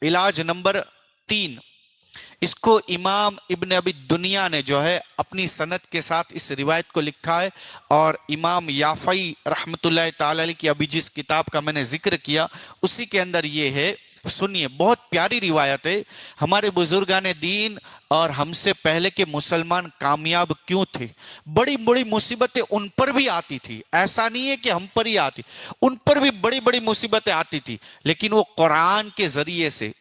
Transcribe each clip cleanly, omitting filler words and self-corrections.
علاج نمبر 3، اس کو امام ابن ابی دنیا نے جو ہے اپنی سند کے ساتھ اس روایت کو لکھا ہے، اور امام یافعی رحمۃ اللہ تعالی علیہ کی ابھی جس کتاب کا میں نے ذکر کیا اسی کے اندر یہ ہے۔ سنیے، بہت پیاری روایت ہے۔ ہمارے بزرگان دین اور ہم سے پہلے کے مسلمان کامیاب کیوں تھے؟ بڑی بڑی مصیبتیں ان پر بھی آتی تھی، ایسا نہیں ہے کہ ہم پر ہی آتی، ان پر بھی بڑی بڑی مصیبتیں آتی تھی، لیکن وہ قرآن کے ذریعے سے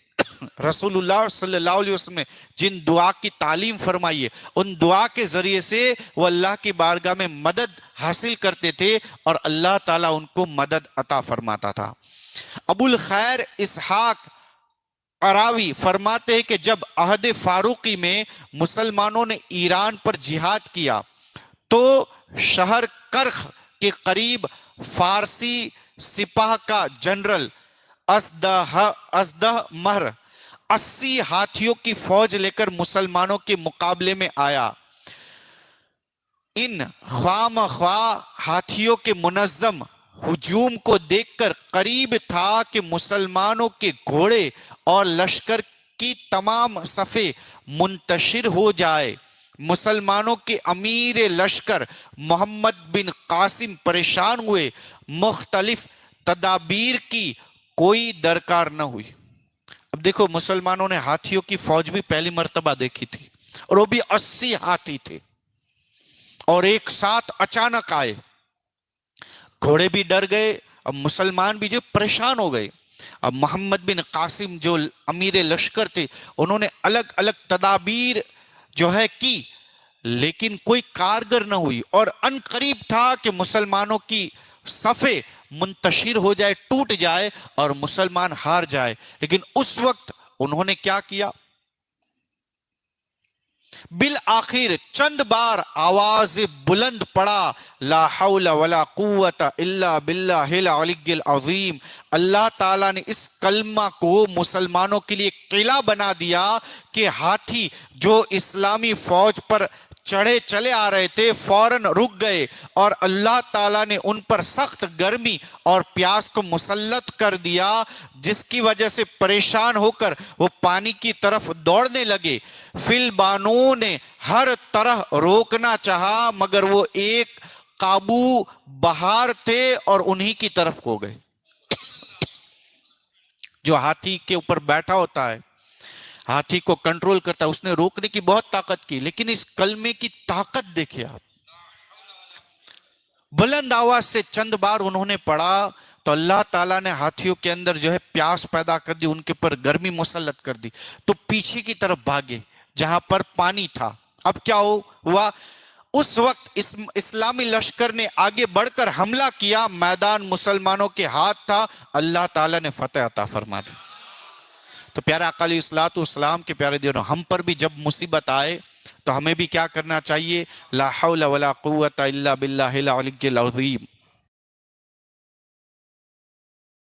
رسول اللہ صلی اللہ علیہ وسلم نے جن دعا کی تعلیم فرمائی ہے ان دعا کے ذریعے سے وہ اللہ کی بارگاہ میں مدد حاصل کرتے تھے، اور اللہ تعالیٰ ان کو مدد عطا فرماتا تھا۔ ابو الخیر اسحاق قراوی فرماتے ہیں کہ جب عہد فاروقی میں مسلمانوں نے ایران پر جہاد کیا تو شہر کرخ کے قریب فارسی سپاہ کا جنرل ازدہ مہر 80 ہاتھیوں کی فوج لے کر مسلمانوں کے مقابلے میں آیا۔ ان خواہ ہاتھیوں کے منظم ہجوم کو دیکھ کر قریب تھا کہ مسلمانوں کے گھوڑے اور لشکر کی تمام صفیں منتشر ہو جائے۔ مسلمانوں کے امیر لشکر محمد بن قاسم پریشان ہوئے، مختلف تدابیر کی، کوئی درکار نہ ہوئی۔ اب دیکھو، مسلمانوں نے ہاتھیوں کی فوج بھی پہلی مرتبہ دیکھی تھی، اور وہ بھی 80 ہاتھی تھے، اور ایک ساتھ اچانک آئے۔ گھوڑے بھی ڈر گئے، اب مسلمان بھی جو پریشان ہو گئے۔ اب محمد بن قاسم جو امیر لشکر تھے انہوں نے الگ الگ تدابیر جو ہے کی، لیکن کوئی کارگر نہ ہوئی، اور ان قریب تھا کہ مسلمانوں کی صفیں منتشر ہو جائے، ٹوٹ جائے اور مسلمان ہار جائے۔ لیکن اس وقت انہوں نے کیا کیا؟ بالآخر چند بار آواز بلند پڑا، لا حول ولا قوت الا باللہ العلی العظیم۔ اللہ تعالیٰ نے اس کلمہ کو مسلمانوں کے لیے قلعہ بنا دیا کہ ہاتھی جو اسلامی فوج پر چڑھے چلے آ رہے تھے فوراً رک گئے، اور اللہ تعالیٰ نے ان پر سخت گرمی اور پیاس کو مسلط کر دیا، جس کی وجہ سے پریشان ہو کر وہ پانی کی طرف دوڑنے لگے۔ فل بانو نے ہر طرح روکنا چاہا، مگر وہ ایک قابو بہار تھے اور انہی کی طرف ہو گئے۔ جو ہاتھی کے اوپر بیٹھا ہوتا ہے، ہاتھی کو کنٹرول کرتا ہے، اس نے روکنے کی بہت طاقت کی، لیکن اس کلمے کی طاقت دیکھیں آپ۔ بلند آواز سے چند بار انہوں نے پڑھا تو اللہ تعالیٰ نے ہاتھیوں کے اندر جو ہے پیاس پیدا کر دی، ان کے پر گرمی مسلط کر دی، تو پیچھے کی طرف بھاگے جہاں پر پانی تھا۔ اب کیا ہوا؟ اس وقت اسلامی لشکر نے آگے بڑھ کر حملہ کیا، میدان مسلمانوں کے ہاتھ تھا، اللہ تعالیٰ نے فتح عطا فرما دی۔ تو پیارے آقا علیہ الصلوۃ والسلام کے پیارے دیو، ہم پر بھی جب مصیبت آئے تو ہمیں بھی کیا کرنا چاہیے؟ لا حول ولا قوت الا باللہ العلی العظیم۔